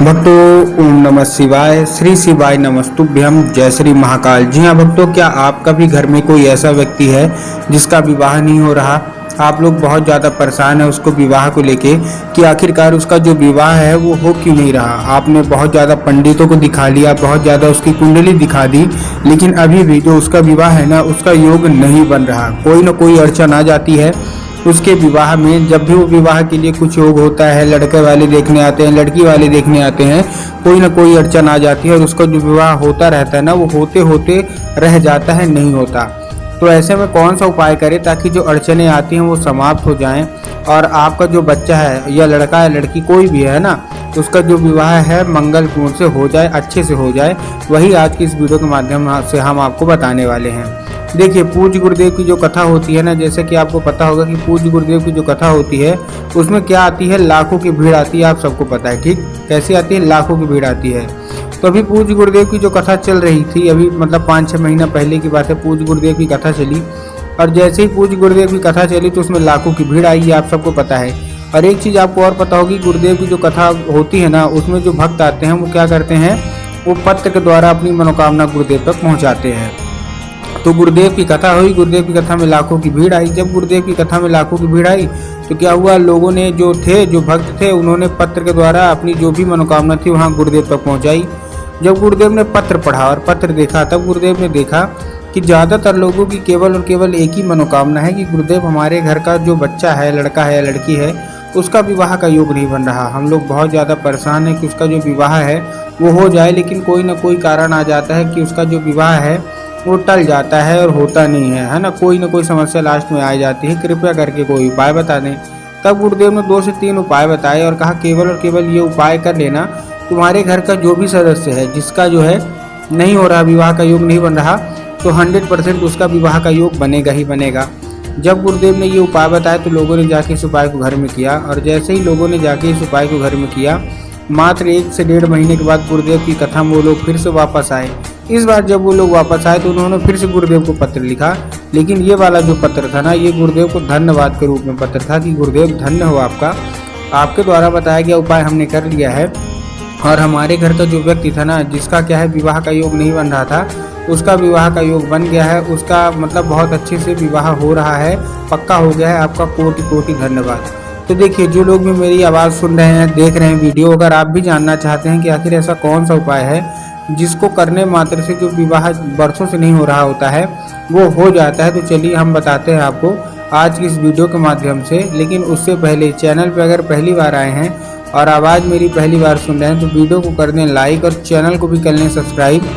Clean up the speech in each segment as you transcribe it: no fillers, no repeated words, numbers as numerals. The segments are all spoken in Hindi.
भक्तों, ओम नमः शिवाय। श्री शिवाय नमस्तुभ्यम। जय श्री महाकाल। जी हाँ भक्तों, क्या आपका भी घर में कोई ऐसा व्यक्ति है जिसका विवाह नहीं हो रहा? आप लोग बहुत ज़्यादा परेशान है उसको विवाह को लेके कि आखिरकार उसका जो विवाह है वो हो क्यों नहीं रहा। आपने बहुत ज़्यादा पंडितों को दिखा लिया, बहुत ज़्यादा उसकी कुंडली दिखा दी, लेकिन अभी भी जो उसका विवाह है ना, उसका योग नहीं बन रहा। कोई ना कोई अड़चन आ जाती है उसके विवाह में। जब भी वो विवाह के लिए कुछ योग होता है, लड़के वाले देखने आते हैं, लड़की वाले देखने आते हैं, कोई ना कोई अड़चन आ जाती है और उसका जो विवाह होता रहता है ना, वो होते होते रह जाता है, नहीं होता। तो ऐसे में कौन सा उपाय करें ताकि जो अड़चनें आती हैं वो समाप्त हो जाएं और आपका जो बच्चा है या लड़का है लड़की कोई भी है ना, उसका जो विवाह है मंगलपूर्ण से हो जाए, अच्छे से हो जाए। वही आज की इस वीडियो के माध्यम से हम आपको बताने वाले हैं। देखिए, पूज्य गुरुदेव की जो कथा होती है ना, जैसे कि आपको पता होगा कि पूज्य गुरुदेव की जो कथा होती है उसमें क्या आती है, लाखों की भीड़ आती है। आप सबको पता है, ठीक कैसी आती है, लाखों की भीड़ आती है। तो अभी पूज्य गुरुदेव की जो कथा चल रही थी, अभी मतलब 5-6 महीना पहले की बात है, पूज्य गुरुदेव की कथा चली और जैसे ही पूज्य गुरुदेव की कथा चली तो उसमें लाखों की भीड़ आई, आप सबको पता है। और एक चीज़ आपको और पता होगी, गुरुदेव की जो कथा होती है ना, उसमें जो भक्त आते हैं वो क्या करते हैं, वो पत्र के द्वारा अपनी मनोकामना गुरुदेव तक पहुँचाते हैं। तो गुरुदेव की कथा हुई, गुरुदेव की कथा में लाखों की भीड़ आई। जब गुरुदेव की कथा में लाखों की भीड़ आई तो क्या हुआ, लोगों ने जो भक्त थे, उन्होंने पत्र के द्वारा अपनी जो भी मनोकामना थी वहाँ गुरुदेव तक पहुँचाई। जब गुरुदेव ने पत्र पढ़ा और पत्र देखा, तब गुरुदेव ने देखा कि ज़्यादातर लोगों की केवल और केवल एक ही मनोकामना है कि गुरुदेव, हमारे घर का जो बच्चा है, लड़का है या लड़की है, उसका विवाह का योग नहीं बन रहा। हम लोग बहुत ज़्यादा परेशान हैं कि उसका जो विवाह है वो हो जाए, लेकिन कोई ना कोई कारण आ जाता है कि उसका जो विवाह है वो टल जाता है और होता नहीं है ना, कोई ना कोई समस्या लास्ट में आ जाती है। कृपया करके कोई उपाय बता दें। तब गुरुदेव ने 2 से 3 उपाय बताए और कहा केवल और केवल ये उपाय कर लेना, तुम्हारे घर का जो भी सदस्य है जिसका जो है नहीं हो रहा, विवाह का योग नहीं बन रहा, तो 100% उसका विवाह का योग बनेगा ही बनेगा। जब गुरुदेव ने ये उपाय बताया तो लोगों ने जाके इस उपाय को घर में किया और जैसे ही लोगों ने जाके इस उपाय को घर में किया, मात्र 1 से 1.5 महीने के बाद गुरुदेव की कथा में वो लोग फिर से वापस आए। इस बार जब वो लोग वापस आए तो उन्होंने फिर से गुरुदेव को पत्र लिखा, लेकिन ये वाला जो पत्र था ना, ये गुरुदेव को धन्यवाद के रूप में पत्र था कि गुरुदेव धन्य हो आपका, आपके द्वारा बताया गया उपाय हमने कर लिया है और हमारे घर का जो व्यक्ति था ना, जिसका क्या है विवाह का योग नहीं बन रहा था, उसका विवाह का योग बन गया है। उसका मतलब बहुत अच्छे से विवाह हो रहा है, पक्का हो गया है। आपका कोटि कोटि धन्यवाद। तो देखिए, जो लोग भी मेरी आवाज़ सुन रहे हैं, देख रहे हैं वीडियो, अगर आप भी जानना चाहते हैं कि आखिर ऐसा कौन सा उपाय है जिसको करने मात्र से जो विवाह बरसों से नहीं हो रहा होता है वो हो जाता है, तो चलिए हम बताते हैं आपको आज की इस वीडियो के माध्यम से। लेकिन उससे पहले चैनल पर अगर पहली बार आए हैं और आवाज़ मेरी पहली बार सुन रहे हैं तो वीडियो को कर दें लाइक और चैनल को भी कर लें सब्सक्राइब,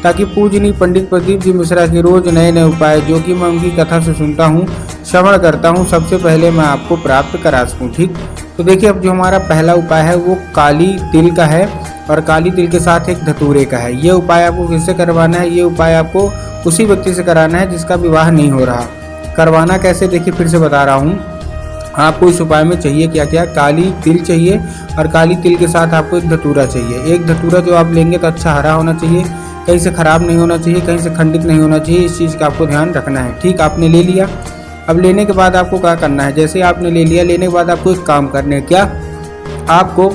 ताकि पूजनीय पंडित प्रदीप जी मिश्रा के रोज़ नए नए उपाय जो कि मैं उनकी कथा से सुनता हूँ, श्रवण करता हूँ, सबसे पहले मैं आपको प्राप्त करा सकूँ। ठीक, तो देखिए, अब जो हमारा पहला उपाय है वो काली तिल का है और काली तिल के साथ एक धतूरे का है। ये उपाय आपको किससे करवाना है? ये उपाय आपको उसी व्यक्ति से कराना है जिसका विवाह नहीं हो रहा। करवाना कैसे, देखिए फिर से बता रहा हूँ। आपको इस उपाय में चाहिए क्या क्या, काली तिल चाहिए और काली तिल के साथ आपको एक धतूरा चाहिए। एक धतूरा जो आप लेंगे तो अच्छा हरा होना चाहिए, कहीं से ख़राब नहीं होना चाहिए, कहीं से खंडित नहीं होना चाहिए। इस चीज़ का आपको ध्यान रखना है। ठीक, आपने ले लिया। अब लेने के बाद आपको क्या करना है, जैसे आपने ले लिया, लेने के बाद आपको एक काम करना है। क्या, आपको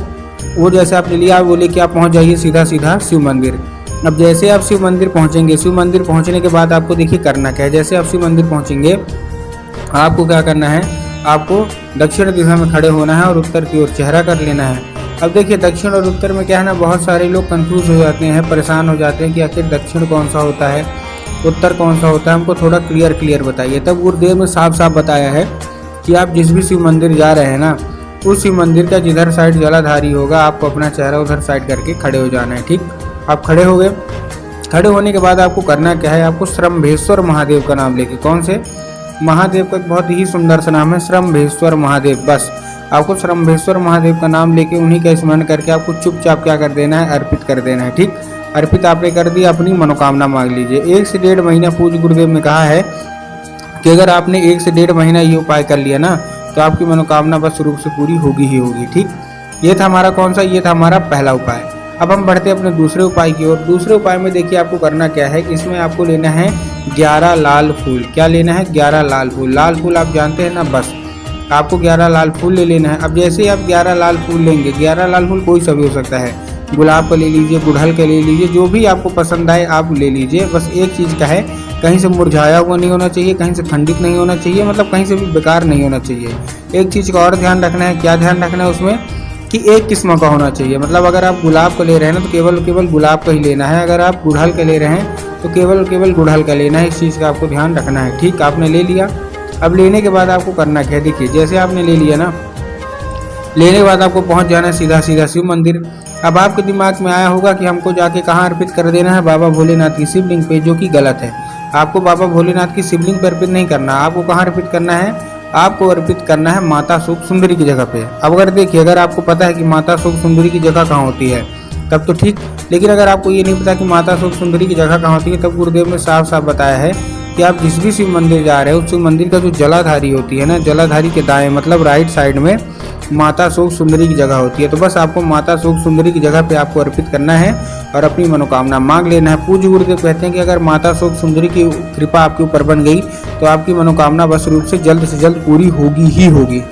वो जैसे आपने लिया वो लेके आप पहुंच जाइए सीधा सीधा शिव मंदिर। अब जैसे आप शिव मंदिर पहुंचेंगे, शिव मंदिर पहुंचने के बाद आपको देखिए करना क्या है। जैसे आप शिव मंदिर पहुंचेंगे, आपको क्या करना है, आपको दक्षिण दिशा में खड़े होना है और उत्तर की ओर चेहरा कर लेना है। अब देखिए, दक्षिण और उत्तर में क्या है ना, बहुत सारे लोग कंफ्यूज हो जाते हैं, परेशान हो जाते हैं कि आखिर दक्षिण कौन सा होता है, उत्तर कौन सा होता है। हमको थोड़ा क्लियर बताइए। तब गुरुदेव ने साफ साफ बताया है कि आप जिस भी शिव मंदिर जा रहे हैं ना, उस शिव मंदिर का जिधर साइड जलाधारी होगा, आपको अपना चेहरा उधर साइड करके खड़े हो जाना है। ठीक, आप खड़े हो गए। खड़े होने के बाद आपको करना क्या है, आपको श्रम्भेश्वर महादेव का नाम लेके, कौन से महादेव का एक बहुत ही सुंदर सा नाम है श्रम्भेश्वर महादेव, बस आपको श्रम्भेश्वर महादेव का नाम लेके उन्हीं का स्मरण करके आपको चुपचाप क्या कर देना है, अर्पित कर देना है। ठीक, अर्पित आपने कर दिया, अपनी मनोकामना मांग लीजिए। 1 से 1.5 महीना पूज्य गुरुदेव ने कहा है कि अगर आपने 1 से 1.5 महीना ये उपाय कर लिया ना, तो आपकी मनोकामना बस रूप से पूरी होगी ही होगी। ठीक, ये था हमारा कौन सा, ये था हमारा पहला उपाय। अब हम बढ़ते हैं अपने दूसरे उपाय की ओर। दूसरे उपाय में देखिए आपको करना क्या है, इसमें आपको लेना है 11 लाल फूल। क्या लेना है, 11 लाल फूल। लाल फूल आप जानते हैं ना, बस आपको 11 लाल फूल ले लेना है। अब जैसे ही आप 11 लाल फूल लेंगे, 11 लाल फूल कोई सा भी हो सकता है, गुलाब का ले लीजिए, गुड़हल का ले लीजिए, जो भी आपको पसंद आए आप ले लीजिए। बस एक चीज़ का है, कहीं से मुरझाया हुआ नहीं होना चाहिए, कहीं से खंडित नहीं होना चाहिए, मतलब कहीं से भी बेकार नहीं होना चाहिए। एक चीज़ का और ध्यान रखना है, क्या ध्यान रखना है उसमें कि एक किस्म का होना चाहिए। मतलब अगर आप गुलाब का ले रहे हैं ना तो केवल गुलाब का ही लेना है, अगर आप गुड़हल का ले रहे हैं तो केवल गुड़हल का लेना है। इस चीज़ का आपको ध्यान रखना है। ठीक, आपने ले लिया। अब लेने के बाद आपको करना क्या है, देखिए जैसे आपने ले लिया ना, लेने के बाद आपको पहुंच जाना है सीधा सीधा शिव मंदिर। अब आपके दिमाग में आया होगा कि हमको जाके कहाँ अर्पित कर देना है, बाबा भोलेनाथ की शिवलिंग पे, जो कि गलत है। आपको बाबा भोलेनाथ की शिवलिंग पर अर्पित नहीं करना। आपको कहाँ अर्पित करना है, आपको अर्पित करना है माता सूप सुंदरी की जगह पे। अब अगर देखिए, अगर आपको पता है कि माता सूप सुंदरी की जगह कहाँ होती है तब तो ठीक, लेकिन अगर आपको ये नहीं पता कि माता सूप सुंदरी की जगह कहाँ होती है, तब गुरुदेव ने साफ साफ बताया है कि आप जिस भी शिव मंदिर जा रहे हो उस शिव मंदिर का जो जलाधारी होती है ना, जलाधारी के दाएं मतलब राइट साइड में माता सूप सुंदरी की जगह होती है। तो बस आपको माता सूप सुंदरी की जगह पे आपको अर्पित करना है और अपनी मनोकामना मांग लेना है। पूज्य गुरुदेव कहते हैं कि अगर माता सूप सुंदरी की कृपा आपके ऊपर बन गई तो आपकी मनोकामना बस रूप से जल्द पूरी होगी ही होगी।